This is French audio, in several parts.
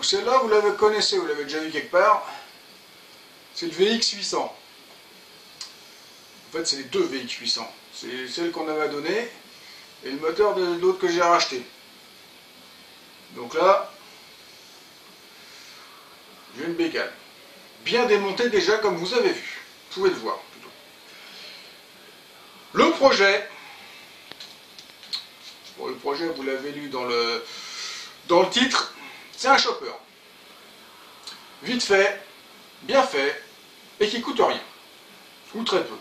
celle-là, vous la connaissez, vous l'avez déjà vu quelque part. C'est le VX800. En fait, c'est les deux VX800. C'est celle qu'on avait donnée et le moteur de l'autre que j'ai racheté. Donc là, j'ai une bécane. Bien démontée déjà, comme vous avez vu. Vous pouvez le voir, plutôt. Le projet. Bon, le projet, vous l'avez lu dans le titre. C'est un chopper. Vite fait, bien fait, et qui coûte rien. Ou très peu.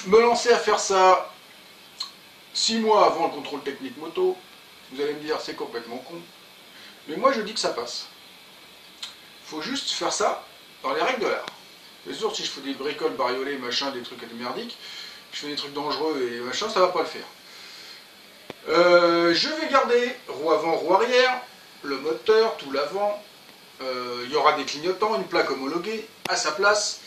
Me lancer à faire ça 6 mois avant le contrôle technique moto, vous allez me dire c'est complètement con. Mais moi je dis que ça passe. Il faut juste faire ça dans les règles de l'art. C'est sûr, si je fais des bricoles, bariolés, machin, des trucs merdiques, je fais des trucs dangereux et machin, ça va pas le faire. Je vais garder roue avant, roue arrière, le moteur, tout l'avant. Il y aura des clignotants, une plaque homologuée à sa place,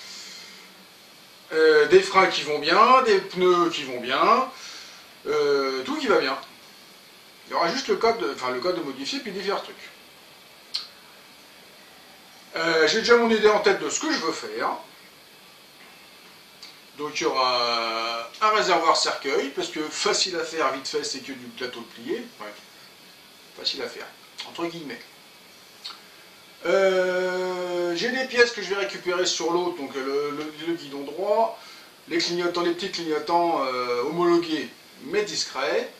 des freins qui vont bien, des pneus qui vont bien, tout qui va bien. Il y aura juste le code de modifier puis divers trucs. J'ai déjà mon idée en tête de ce que je veux faire. Donc il y aura un réservoir cercueil, parce que facile à faire, vite fait, c'est que du plateau de plié. Ouais. Facile à faire, entre guillemets. J'ai des pièces que je vais récupérer sur l'autre, donc le guidon droit, les clignotants, les petits clignotants homologués mais discrets,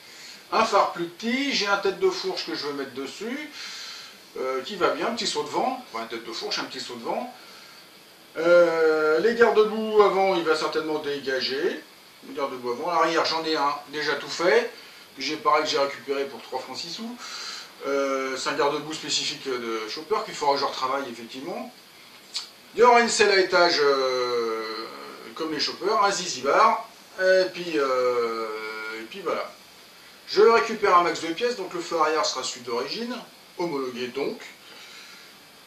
un phare plus petit, j'ai un tête de fourche que je veux mettre dessus, qui va bien, un petit saut de vent, enfin un tête de fourche, un petit saut de vent. Les garde-boue avant, il va certainement dégager. Les garde-boue avant, à l'arrière j'en ai un déjà tout fait, que j'ai récupéré pour 3 francs 6 sous. C'est un garde-boue spécifique de chopper qu'il faudra que je retravaille effectivement. Il y aura une selle à étage comme les choppers, un zizi bar, et puis voilà. Je récupère un max de pièces, donc le feu arrière sera celui d'origine, homologué donc.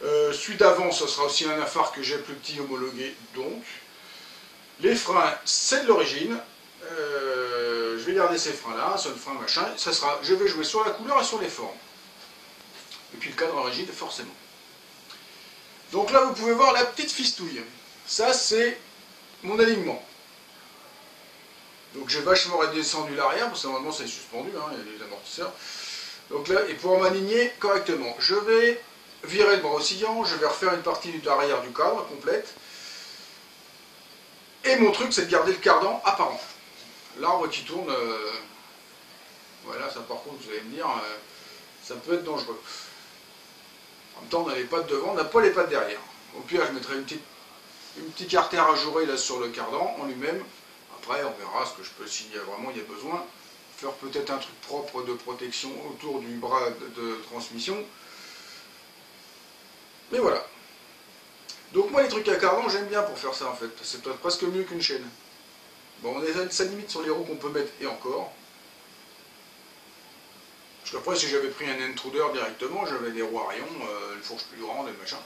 Celui d'avant, ce sera aussi un phare que j'ai plus petit, homologué donc. Les freins, c'est de l'origine. Je vais garder ces freins-là, un seul frein machin. Ça sera, je vais jouer sur la couleur et sur les formes. Et puis le cadre rigide, forcément. Donc là, vous pouvez voir la petite fistouille. Ça, c'est mon alignement. Donc j'ai vachement redescendu l'arrière, parce que normalement c'est suspendu, hein, il y a des amortisseurs. Donc là, et pour m'aligner correctement, je vais virer le bras oscillant, je vais refaire une partie de l'arrière du cadre complète. Et mon truc, c'est de garder le cardan apparent. L'arbre qui tourne, voilà, ça par contre, vous allez me dire, ça peut être dangereux. En même temps, on n'a les pattes devant, on n'a pas les pattes derrière. Au pire, je mettrai une petite artère ajourée là sur le cardan en lui-même. Après, on verra ce que je peux, s'il y a vraiment il y a besoin. Faire peut-être un truc propre de protection autour du bras de transmission. Mais voilà. Donc moi, les trucs à cardan, j'aime bien pour faire ça en fait. C'est presque mieux qu'une chaîne. Bon, on est à sa limite sur les roues qu'on peut mettre, et encore. Parce qu'après, si j'avais pris un intruder directement, j'avais des roues à rayons, une fourche plus grande et machin.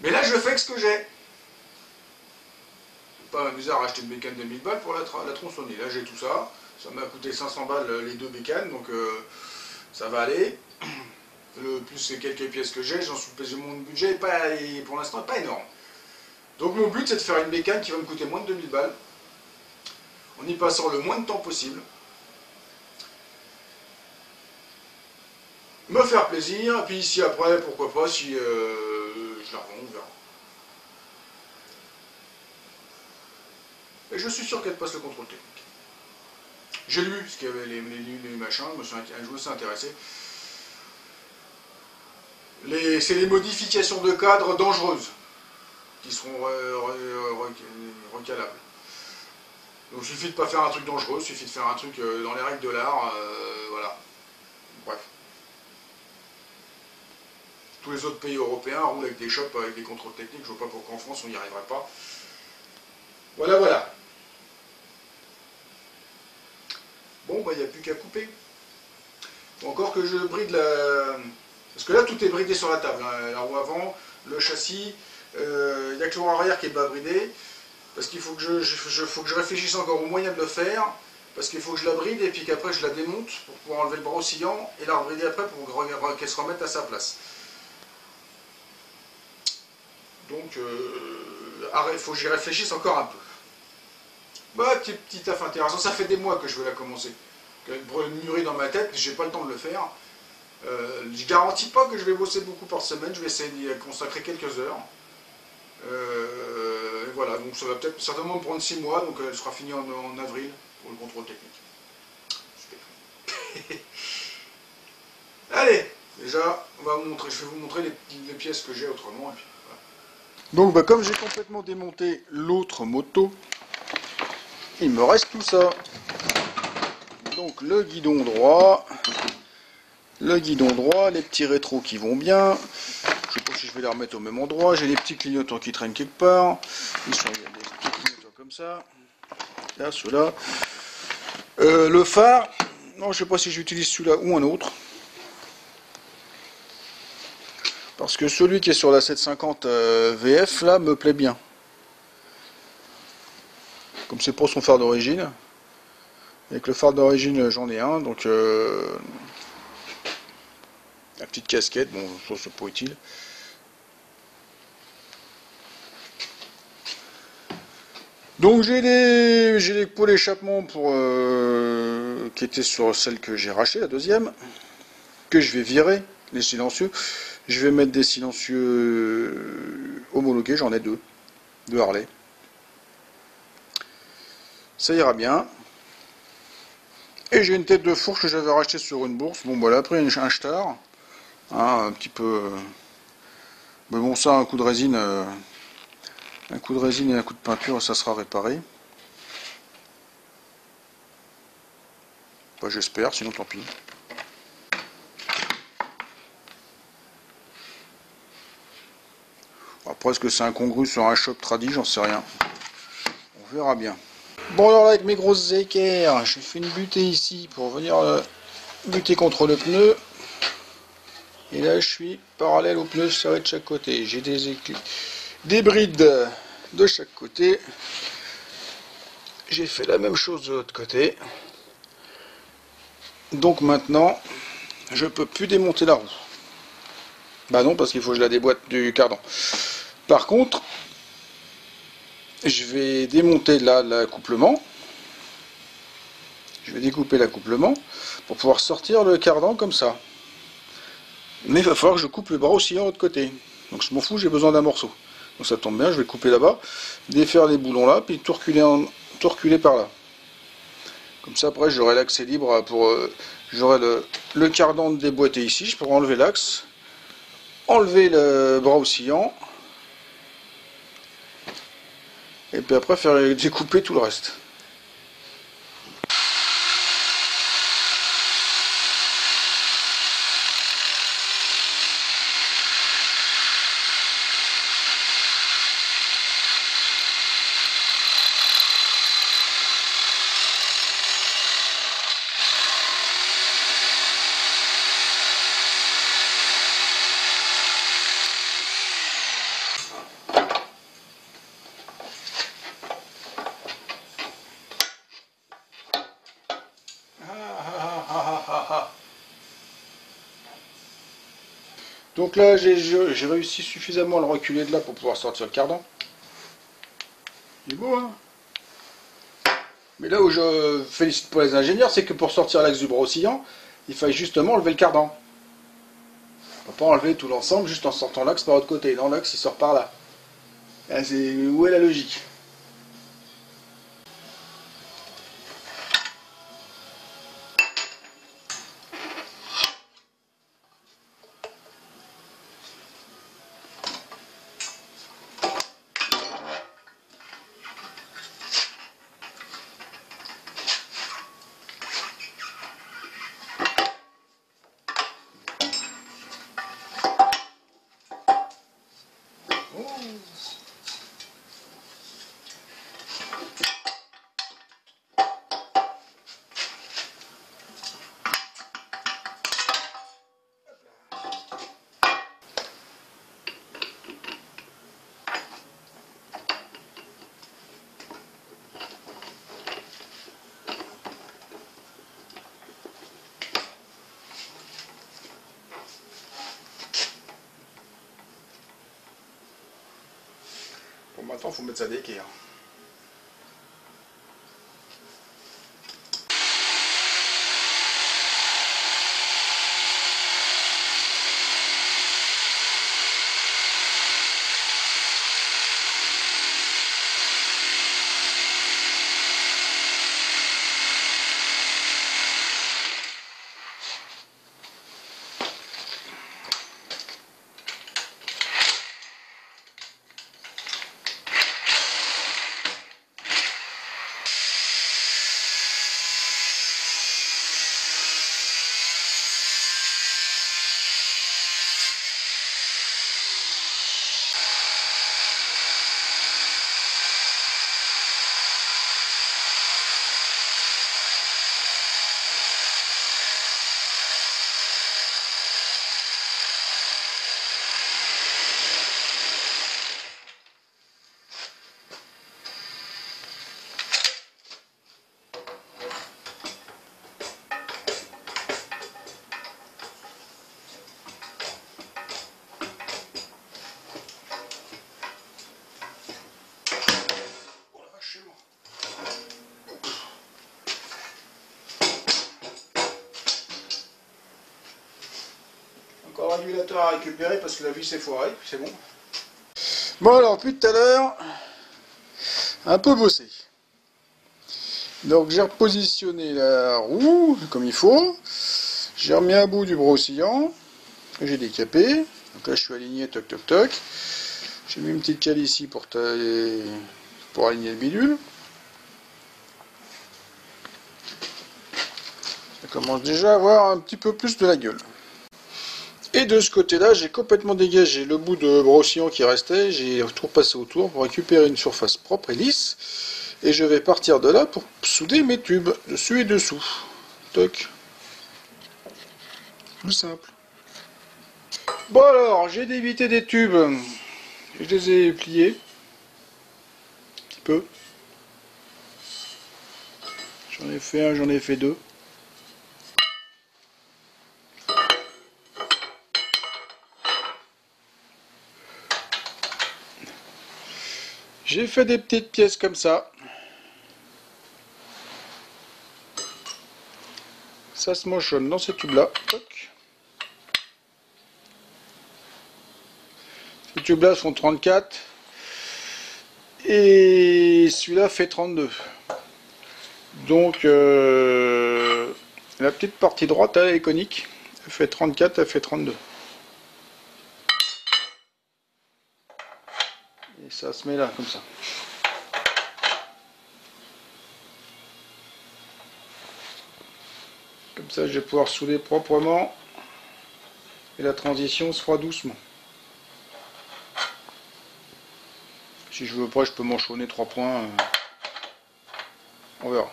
Mais là, je fais que ce que j'ai. C'est pas m'amuser à racheter une bécane de 1000 balles pour la tronçonner. Là, j'ai tout ça. Ça m'a coûté 500 balles les deux bécanes, donc ça va aller. Le plus c'est quelques pièces que j'ai, mon budget est pas, pour l'instant pas énorme. Donc mon but, c'est de faire une bécane qui va me coûter moins de 2000 balles, en y passant le moins de temps possible. Me faire plaisir, et puis si après, pourquoi pas, si je la revends, on verra. Et je suis sûr qu'elle passe le contrôle technique. J'ai lu ce qu'il y avait, les machins, je me suis intéressé. C'est les modifications de cadre dangereuses qui seront recalables. Donc il suffit de ne pas faire un truc dangereux, il suffit de faire un truc dans les règles de l'art, voilà. Bref. Tous les autres pays européens roulent avec des shops, avec des contrôles techniques, je ne vois pas pourquoi en France on n'y arriverait pas. Voilà, voilà. Bon, bah il n'y a plus qu'à couper. Faut encore que je bride la... Parce que là, tout est bridé sur la table. Hein. La roue avant, le châssis, il n'y a que le roue arrière qui n'est pas bridé. Parce qu'il faut que je réfléchisse encore au moyen de le faire. parce qu'il faut que je la bride et puis qu'après je la démonte pour pouvoir enlever le bras oscillant et la rebrider après pour qu'elle se remette à sa place. Donc il faut que j'y réfléchisse encore un peu. Bah, petit taf intéressant, ça fait des mois que je veux la commencer. Elle mûrit dans ma tête, j'ai pas le temps de le faire. Je garantis pas que je vais bosser beaucoup par semaine, je vais essayer d'y consacrer quelques heures. Et voilà, donc ça va peut-être certainement me prendre 6 mois, donc elle sera finie en avril pour le contrôle technique. Allez, déjà, je vais vous montrer les pièces que j'ai autrement. Et puis, voilà. Donc bah, comme j'ai complètement démonté l'autre moto, il me reste tout ça. Donc le guidon droit, les petits rétros qui vont bien. Je sais pas si je vais les remettre au même endroit. J'ai des petits clignotants qui traînent quelque part. Il y a des petits clignotants comme ça. Là, ceux-là. Le phare. Non, je sais pas si j'utilise celui-là ou un autre. Parce que celui qui est sur la 750 VF, là, me plaît bien. Comme c'est pour son phare d'origine. Avec le phare d'origine, j'en ai un. Donc, la petite casquette. Bon, ça, c'est pas utile. Donc j'ai les pots d'échappement pour qui étaient sur celle que j'ai rachetée, la deuxième, que je vais virer, les silencieux. Je vais mettre des silencieux homologués, j'en ai deux Harley. Ça ira bien. Et j'ai une tête de fourche que j'avais rachetée sur une bourse. Bon voilà, après un star, hein, un petit peu. Mais bon, ça, un coup de résine et un coup de peinture, ça sera réparé. Bah, j'espère, sinon tant pis. Après, est-ce que c'est incongru sur un choc tradi, j'en sais rien. On verra bien. Bon, alors là, avec mes grosses équerres, je fais une butée ici pour venir buter contre le pneu. Et là, je suis parallèle au pneu serré de chaque côté. J'ai des brides de chaque côté. J'ai fait la même chose de l'autre côté. Donc maintenant, je peux plus démonter la roue. Bah non, parce qu'il faut que je la déboîte du cardan. Par contre, je vais démonter là l'accouplement. Je vais découper l'accouplement pour pouvoir sortir le cardan comme ça. Mais il va falloir que je coupe le bras aussi de l'autre côté. Donc je m'en fous, j'ai besoin d'un morceau. Donc ça tombe bien, je vais couper là-bas, défaire les boulons là, puis tout reculer par là. Comme ça après j'aurai l'accès libre pour... j'aurai le cardan déboîté ici, je pourrai enlever l'axe, enlever le bras oscillant, et puis après faire découper tout le reste. Donc là, j'ai réussi suffisamment à le reculer de là pour pouvoir sortir le cardan. Il est beau, hein? Mais là où je félicite pas les ingénieurs, c'est que pour sortir l'axe du bras oscillant, il fallait justement enlever le cardan. On ne peut pas enlever tout l'ensemble juste en sortant l'axe par l'autre côté. Non, l'axe il sort par là. Où est la logique? Maintenant, il faut mettre ça d'équerre. Encore un régulateur à récupérer parce que la vis s'est foirée, c'est bon. Bon alors, depuis tout à l'heure, un peu bossé. Donc j'ai repositionné la roue comme il faut. J'ai remis à bout du brossillon que j'ai décapé. Donc là je suis aligné, toc toc toc. J'ai mis une petite cale ici pour aligner le bidule. Ça commence déjà à avoir un petit peu plus de la gueule. Et de ce côté-là, j'ai complètement dégagé le bout de brossillon qui restait. J'ai tout repassé autour pour récupérer une surface propre et lisse. Et je vais partir de là pour souder mes tubes, dessus et dessous. Toc. Tout simple. Bon alors, j'ai dévité des tubes. Je les ai pliés. Un petit peu. J'en ai fait un, j'en ai fait deux. J'ai fait des petites pièces comme ça. Ça se mochonne dans ces tubes-là. Ces tubes-là font 34. Et celui-là fait 32. Donc, la petite partie droite, elle est conique. Elle fait 34, elle fait 32. Et ça se met là, comme ça. Comme ça, je vais pouvoir souder proprement. Et la transition se fera doucement. Si je veux pas, je peux m'enchaîner 3 points. On verra.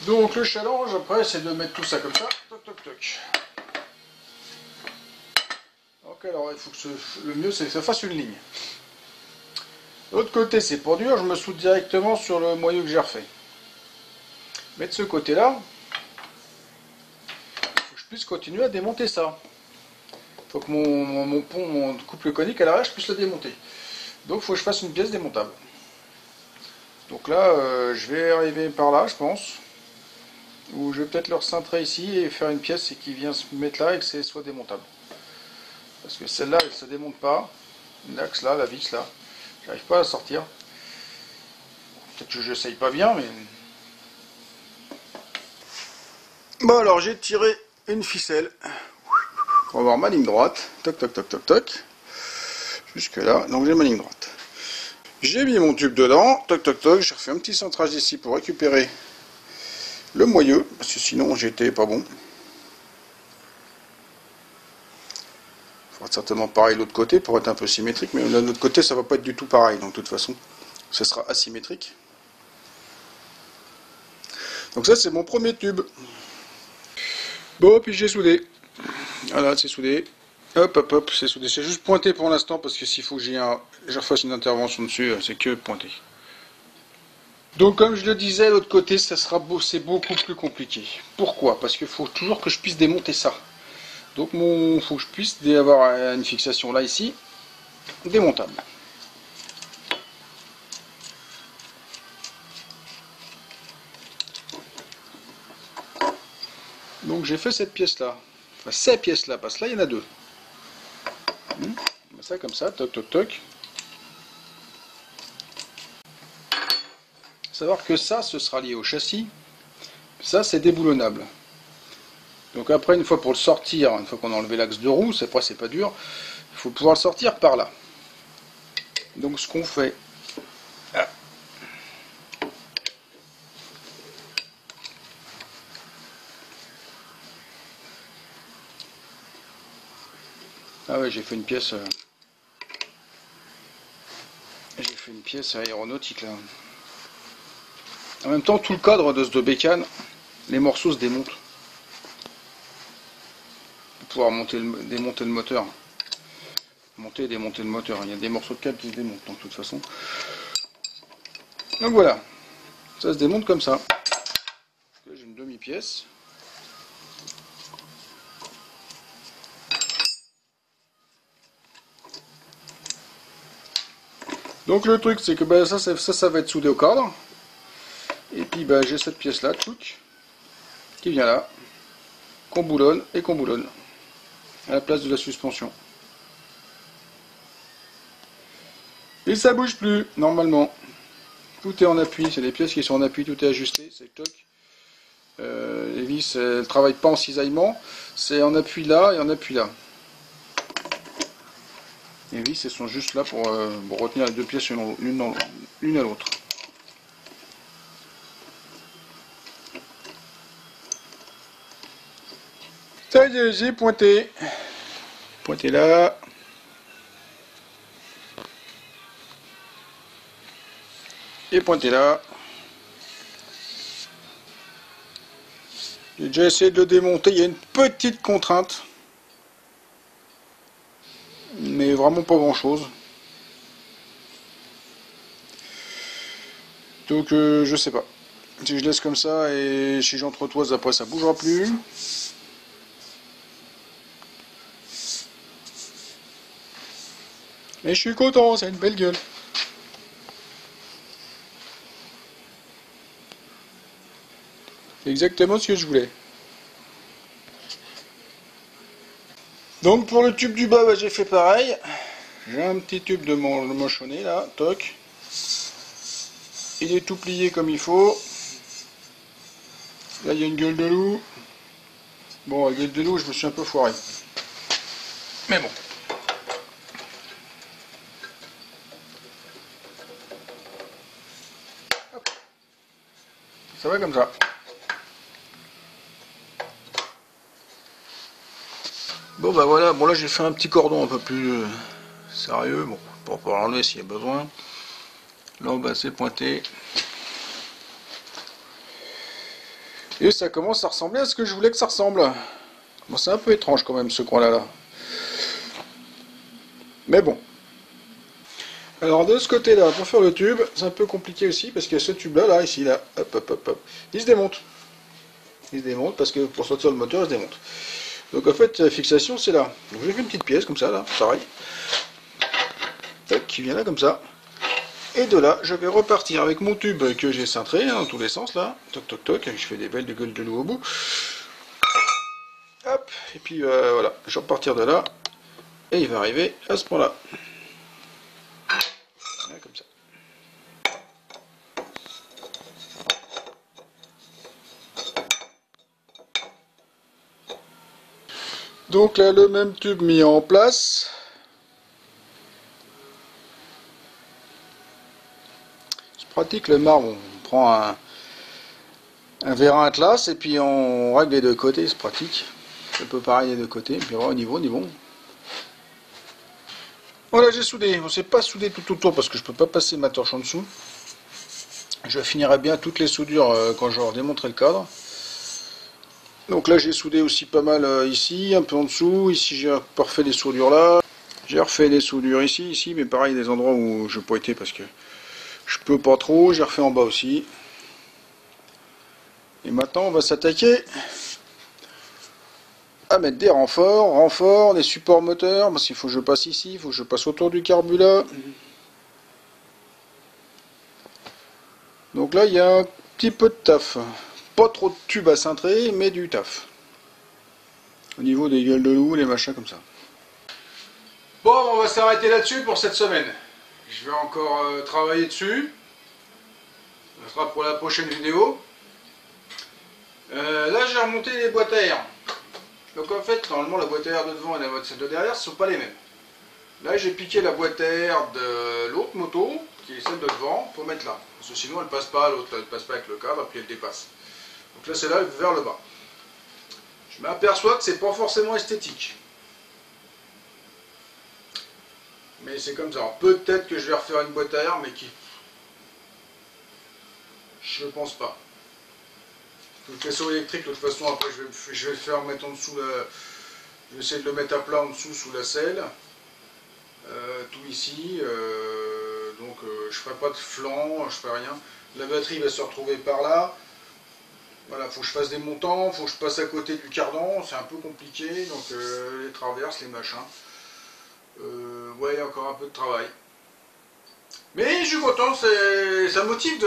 Donc le challenge après, c'est de mettre tout ça comme ça. Toc toc toc. Ok, alors il faut que le mieux c'est que ça fasse une ligne. De l'autre côté, c'est pour dur, je me soude directement sur le moyeu que j'ai refait. Mais de ce côté-là, il faut que je puisse continuer à démonter ça. Il faut que mon pont, mon couple conique à l'arrière, je puisse le démonter. Donc il faut que je fasse une pièce démontable. Donc là, je vais arriver par là, je pense. Ou je vais peut-être le recentrer ici et faire une pièce qui vient se mettre là et que ce soit démontable. Parce que celle-là, elle ne se démonte pas. L'axe là, la vis là, j'arrive pas à la sortir. Peut-être que je n'essaye pas bien, mais... Bon alors, j'ai tiré une ficelle pour avoir ma ligne droite. Toc toc toc toc toc. Jusque là, donc j'ai ma ligne droite. J'ai mis mon tube dedans. Toc toc toc, j'ai refait un petit centrage ici pour récupérer le moyeu, parce que sinon j'étais pas bon. Il faudra certainement pareil de l'autre côté pour être un peu symétrique, mais de l'autre côté ça va pas être du tout pareil, donc de toute façon ça sera asymétrique. Donc ça c'est mon premier tube. Bon, puis j'ai soudé. Voilà, c'est soudé. Hop hop hop, c'est soudé. C'est juste pointé pour l'instant parce que s'il faut que je refasse une intervention dessus, c'est que pointé. Donc comme je le disais, l'autre côté, c'est beaucoup plus compliqué. Pourquoi? Parce qu'il faut toujours que je puisse démonter ça. Donc il faut que je puisse avoir une fixation là, ici. démontable. Donc j'ai fait cette pièce là, enfin ces pièces là, parce que là il y en a deux. Ça comme ça, toc toc toc. Savoir que ça, ce sera lié au châssis. Ça c'est déboulonnable. Donc après, une fois pour le sortir, une fois qu'on a enlevé l'axe de roue, après c'est pas dur, il faut pouvoir le sortir par là. Donc ce qu'on fait, ah ouais, j'ai fait une pièce aéronautique là. En même temps, tout le cadre de ce de bécane, les morceaux se démontent. Pour pouvoir démonter le moteur. Monter et démonter le moteur. Il y a des morceaux de câble qui se démontent, donc de toute façon. Donc voilà. Ça se démonte comme ça. J'ai une demi-pièce. Donc le truc, c'est que ben, ça va être soudé au cadre. Et puis ben, j'ai cette pièce là, tchouk, qui vient là, qu'on boulonne et qu'on boulonne à la place de la suspension. Et ça bouge plus, normalement. Tout est en appui, c'est des pièces qui sont en appui, tout est ajusté, c'est toc. Les vis, elles ne travaillent pas en cisaillement, c'est en appui là et en appui là. Les vis, elles sont juste là pour retenir les deux pièces l'une à l'autre. Ça y est, j'ai pointé. Pointé là. Et pointé là. J'ai déjà essayé de le démonter, il y a une petite contrainte. Mais vraiment pas grand chose. Donc je sais pas. Si je laisse comme ça et si j'entretoise après ça bougera plus. Mais je suis content, c'est une belle gueule. C'est exactement ce que je voulais. Donc pour le tube du bas, bah, j'ai fait pareil. J'ai un petit tube de mochonné là, toc. Il est tout plié comme il faut. Là il y a une gueule de loup. Bon, la gueule de loup, je me suis un peu foiré. Mais bon. Hop. Ça va comme ça. Bon bah voilà, bon là j'ai fait un petit cordon un peu plus sérieux, bon, pour pouvoir l'enlever s'il y a besoin. Là bah c'est pointé. Et ça commence à ressembler à ce que je voulais que ça ressemble. Bon, c'est un peu étrange quand même ce coin là. Mais bon. Alors de ce côté là, pour faire le tube, c'est un peu compliqué aussi parce qu'il y a ce tube là, ici, là, hop hop hop hop. Il se démonte. Il se démonte parce que pour sortir le moteur, il se démonte. Donc en fait, la fixation c'est là. Donc j'ai fait une petite pièce comme ça, là, pareil. Tac, qui vient là comme ça. Et de là, je vais repartir avec mon tube que j'ai cintré hein, dans tous les sens là. Toc toc toc, je fais des belles gueules de loup au bout. Hop, et puis voilà, je vais repartir de là. Et il va arriver à ce point-là. Voilà, comme ça. Donc là, le même tube mis en place. C'est pratique le marbre, on prend un vérin Atlas et puis on règle les deux côtés, c'est pratique. C'est un peu pareil des deux côtés, puis voilà, au niveau, on est bon. Voilà, j'ai soudé. On ne s'est pas soudé tout autour parce que je ne peux pas passer ma torche en dessous. Je finirai bien toutes les soudures quand je redémonterai le cadre. Donc là j'ai soudé aussi pas mal ici, un peu en dessous. Ici j'ai refait les soudures là. J'ai refait les soudures ici, mais pareil des endroits où je n'ai pas été parce que je peux pas trop. J'ai refait en bas aussi. Et maintenant on va s'attaquer à mettre des renforts, des supports moteurs, parce qu'il faut que je passe ici, il faut que je passe autour du carbu-là. Donc là, il y a un petit peu de taf. Pas trop de tubes à cintrer, mais du taf. Au niveau des gueules de loup, les machins comme ça. Bon, on va s'arrêter là-dessus pour cette semaine. Je vais encore travailler dessus. Ce sera pour la prochaine vidéo. Là, j'ai remonté les boîtes à air. Donc en fait, normalement, la boîte à air de devant et la boîte de derrière ne sont pas les mêmes. Là, j'ai piqué la boîte à air de l'autre moto, qui est celle de devant, pour mettre là. Parce que sinon, elle ne passe pas, l'autre, elle ne passe pas avec le cadre, puis elle dépasse. Donc là, c'est là vers le bas. Je m'aperçois que c'est pas forcément esthétique. Mais c'est comme ça. Peut-être que je vais refaire une boîte à air, mais qui... Je pense pas. Le caisson électrique, de toute façon, après, je vais le faire mettre en dessous la... Je vais essayer de le mettre à plat en dessous, sous la selle. Tout ici. Donc, je ferai pas de flanc, je ferai rien. La batterie va se retrouver par là. Voilà, faut que je fasse des montants, faut que je passe à côté du cardan, c'est un peu compliqué, donc les traverses, les machins. Ouais, il y a encore un peu de travail. Mais je suis content, ça me motive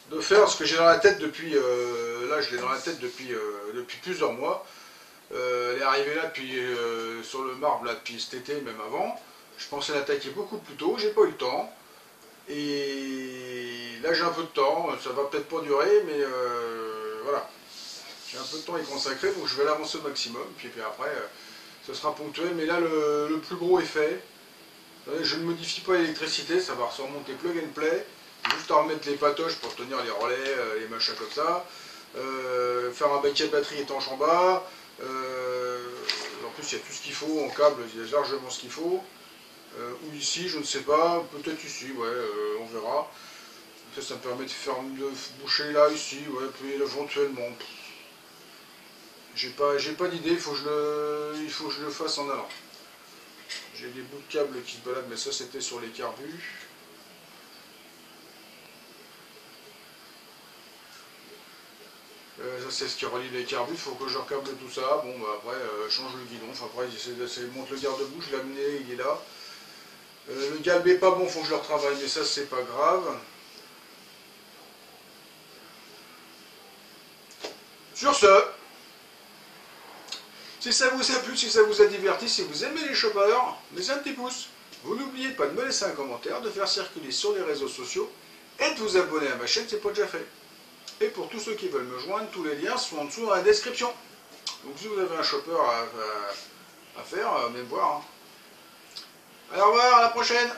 de faire ce que j'ai dans la tête depuis, là je l'ai dans la tête depuis plusieurs mois. Elle est arrivée là depuis, sur le marbre là, depuis cet été, même avant. Je pensais l'attaquer beaucoup plus tôt, j'ai pas eu le temps. Et là j'ai un peu de temps, ça va peut-être pas durer, mais voilà. J'ai un peu de temps à y consacrer, donc je vais l'avancer au maximum, puis après ce sera ponctuel, mais là le plus gros est fait. Je ne modifie pas l'électricité, ça va se remonter plug and play, juste à remettre les patoches pour tenir les relais, les machins comme ça, faire un baquet de batterie étanche en bas, en plus il y a tout ce qu'il faut en câble, il y a largement ce qu'il faut. Ou ici, je ne sais pas, peut-être ici, ouais, on verra. Ça me permet de boucher là, ici, ouais, puis éventuellement. J'ai pas d'idée, il faut que je le fasse en allant. J'ai des bouts de câbles qui se baladent, mais ça c'était sur les carbus. Ça c'est ce qui relie les carbus, il faut que je recâble tout ça. Bon, bah après, change le guidon, enfin après, monte le garde-boue, je l'ai amené, il est là. Le galbe est pas bon, faut que je le retravaille, mais ça c'est pas grave. Sur ce, si ça vous a plu, si ça vous a diverti, si vous aimez les choppers, mettez un petit pouce. Vous n'oubliez pas de me laisser un commentaire, de faire circuler sur les réseaux sociaux et de vous abonner à ma chaîne, c'est pas déjà fait. Et pour tous ceux qui veulent me joindre, tous les liens sont en dessous dans la description. Donc si vous avez un chopper à faire, venez me voir. Hein. Alors au revoir, à la prochaine.